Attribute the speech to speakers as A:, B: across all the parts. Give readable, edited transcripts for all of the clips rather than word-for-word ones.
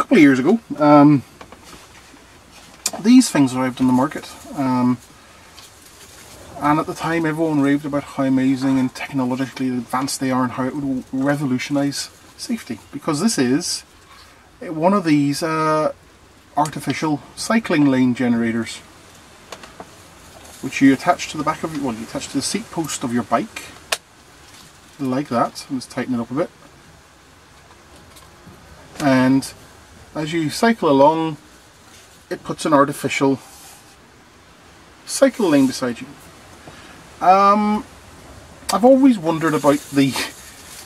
A: couple of years ago, these things arrived on the market, and at the time everyone raved about how amazing and technologically advanced they are and how it would revolutionise safety, because this is one of these artificial cycling lane generators, which you attach to the back of, well, you attach to the seat post of your bike, like that. Let's tighten it up a bit. And as you cycle along, it puts an artificial cycle lane beside you. I've always wondered about the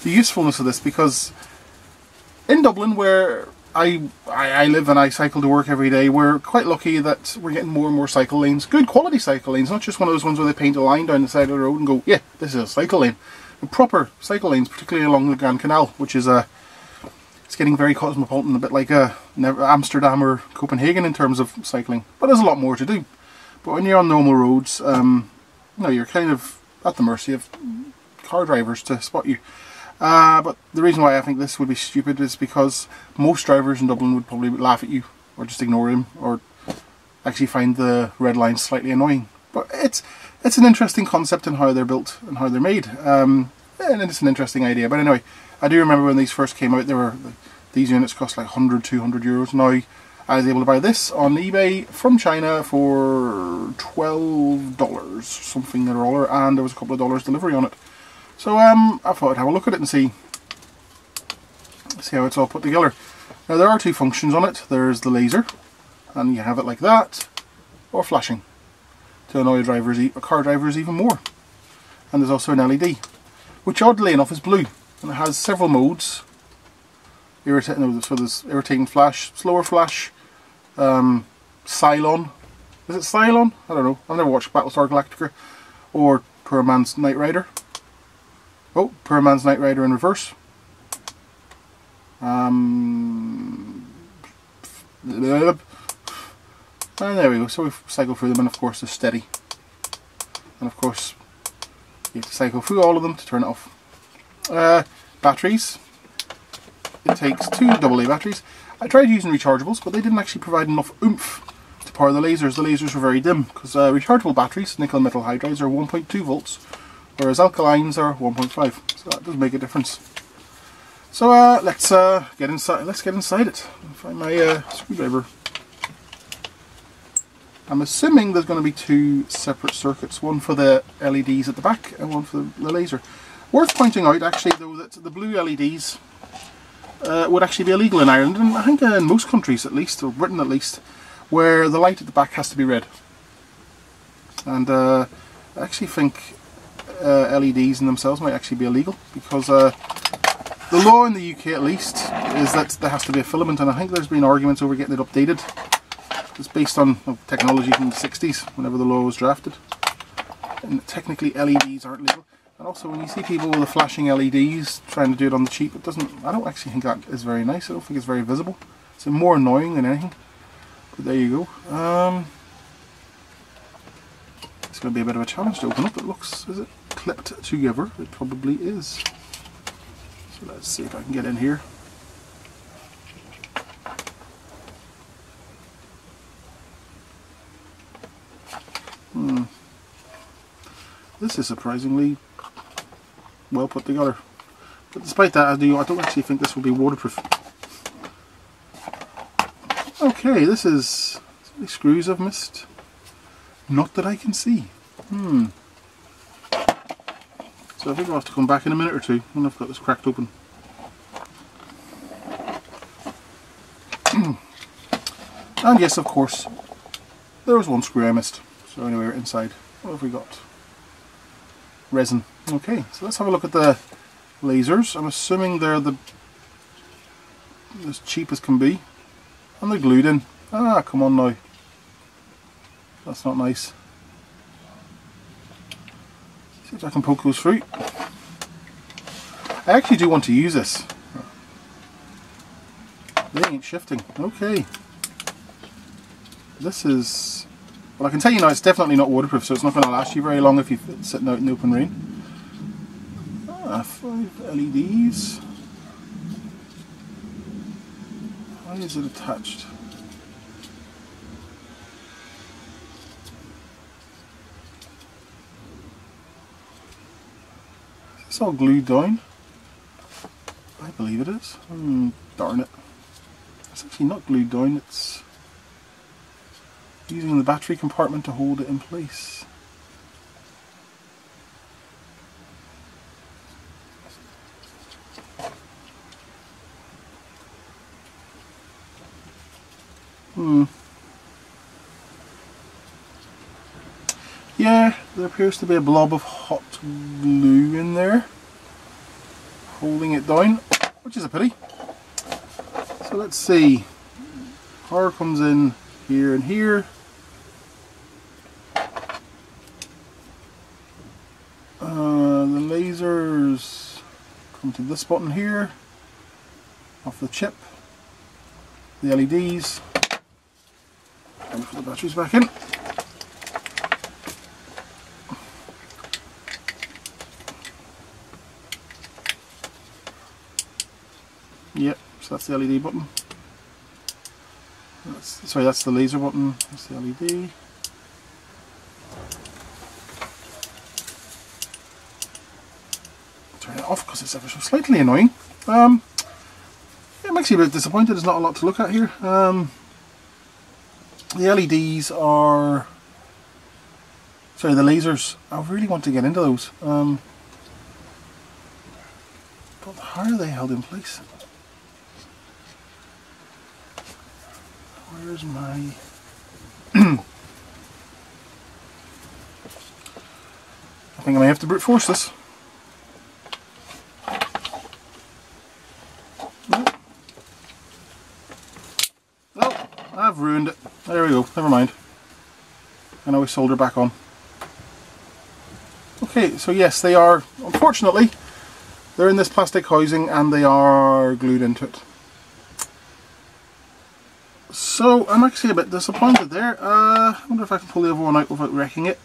A: usefulness of this, because in Dublin, where I live and I cycle to work every day, we're quite lucky that we're getting more and more cycle lanes, good quality cycle lanes, not just one of those ones where they paint a line down the side of the road and go, yeah, this is a cycle lane. And proper cycle lanes, particularly along the Grand Canal, which is it's getting very cosmopolitan, a bit like Amsterdam or Copenhagen in terms of cycling. But there's a lot more to do. But when you're on normal roads, you're kind of at the mercy of car drivers to spot you. But the reason why I think this would be stupid is because most drivers in Dublin would probably laugh at you, or just ignore him, or actually find the red line slightly annoying. But it's an interesting concept in how they're built and how they're made, and it's an interesting idea. But anyway, I do remember when these first came out, these units cost like 100, 200 euros. Now I was able to buy this on eBay from China for $12, something or other, and there was a couple of dollars delivery on it. So I thought I'd have a look at it and see how it's all put together. Now there are two functions on it. There's the laser, and you have it like that, or flashing, to annoy car drivers even more. And there's also an LED, which oddly enough is blue, and it has several modes. So there's irritating flash, slower flash, Cylon. Is it Cylon? I don't know. I've never watched Battlestar Galactica, or Poor Man's Knight Rider. Oh, Poor Man's Knight Rider in reverse. And there we go. So we've cycled through them, and of course they're steady. And of course you have to cycle through all of them to turn it off. Batteries. It takes two AA batteries. I tried using rechargeables, but they didn't actually provide enough oomph to power the lasers. The lasers were very dim, because rechargeable batteries, nickel metal hydrides, are 1.2 volts. Whereas alkalines are 1.5, so that does make a difference. So let's get inside. Let's get inside it. Find my screwdriver. I'm assuming there's going to be two separate circuits, one for the LEDs at the back and one for the laser. Worth pointing out, actually, though, that the blue LEDs would actually be illegal in Ireland, and I think in most countries at least, or Britain at least, where the light at the back has to be red. And I actually think LEDs in themselves might actually be illegal, because the law in the UK at least is that there has to be a filament, and I think there's been arguments over getting it updated. It's based on technology from the 60s, whenever the law was drafted, and technically LEDs aren't legal. And also when you see people with the flashing LEDs trying to do it on the cheap, I don't actually think that is very nice. I don't think it's very visible. It's more annoying than anything. But there you go. It's going to be a bit of a challenge to open up. It looks, is it clipped together? It probably is. So let's see if I can get in here. This is surprisingly well put together. But despite that, I don't actually think this will be waterproof. Okay, this is screws I've missed. Not that I can see. So I think I'll have to come back in a minute or two when I've got this cracked open. And yes, of course, there was one screw I missed. So anyway, we're inside. What have we got? Resin. Okay, so let's have a look at the lasers. I'm assuming they're as cheap as can be. And they're glued in. Ah, come on now. That's not nice. See if I can poke those through. I actually do want to use this. They ain't shifting. Okay. This is... Well, I can tell you now, it's definitely not waterproof, so it's not going to last you very long if you're sitting out in the open rain. 5 LEDs. Why is it attached? It's all glued down. I believe it is. Darn it. It's actually not glued down, it's using the battery compartment to hold it in place. Yeah, there appears to be a blob of hot glue in there holding it down, which is a pity. So let's see. Power comes in here and here. The lasers come to this button here, off the chip. The LEDs, and put the batteries back in. Yep, so that's the LED button. Sorry, that's the laser button, that's the LED. Turn it off because it's ever so slightly annoying. It makes you a bit disappointed, there's not a lot to look at here. The LEDs are... Sorry, the lasers, I really want to get into those. But how are they held in place? Where's my... I think I may have to brute force this. I've ruined it. There we go, never mind. And now we solder back on. Okay, so yes, they are, unfortunately, they're in this plastic housing and they are glued into it. So I'm actually a bit disappointed there. I wonder if I can pull the other one out without wrecking it.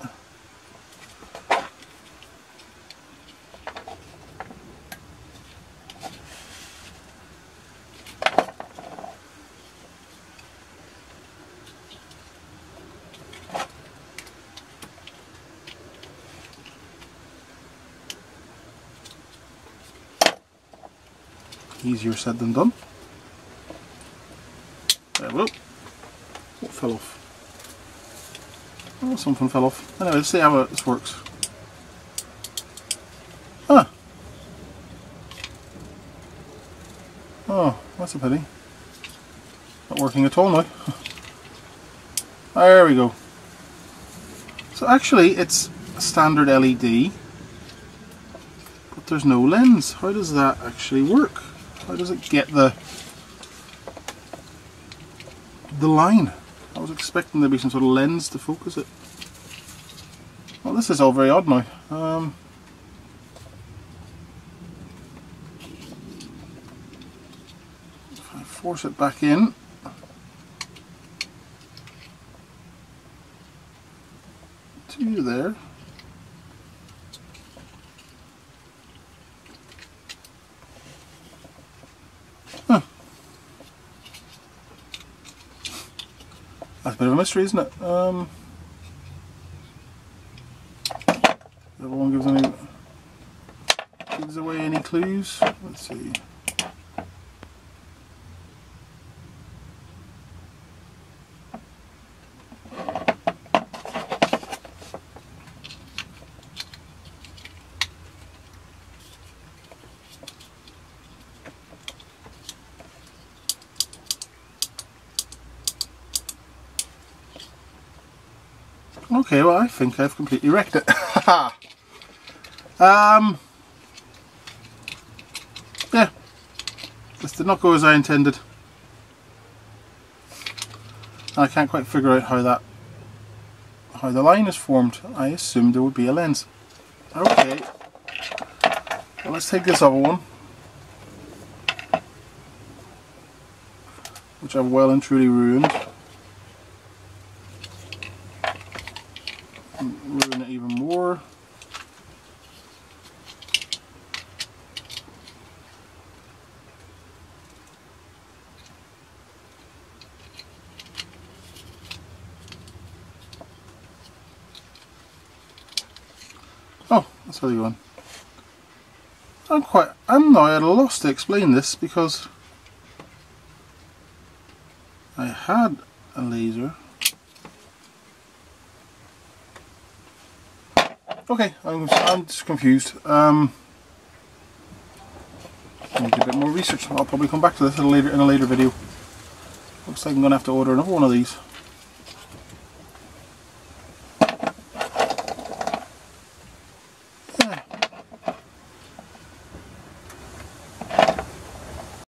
A: Easier said than done. There we go. What fell off? Oh, something fell off. Anyway, let's see how this works. Ah. Oh, that's a pity. Not working at all now. There we go. So actually it's a standard LED, but there's no lens. How does that actually work? How does it get the line? I was expecting there to be some sort of lens to focus it. Well, this is all very odd now. If I force it back in, to there. Huh. That's a bit of a mystery, isn't it? Everyone gives away any clues. Let's see. Okay, well, I think I've completely wrecked it. Yeah, this did not go as I intended. I can't quite figure out how the line is formed. I assumed there would be a lens. Okay, well, let's take this other one, which I've well and truly ruined. Ruin it even more. That's really going. I'm now at a loss to explain this because I had a laser. Okay, I'm just confused. I need to do a bit more research. I'll probably come back to this in a later video. Looks like I'm gonna have to order another one of these.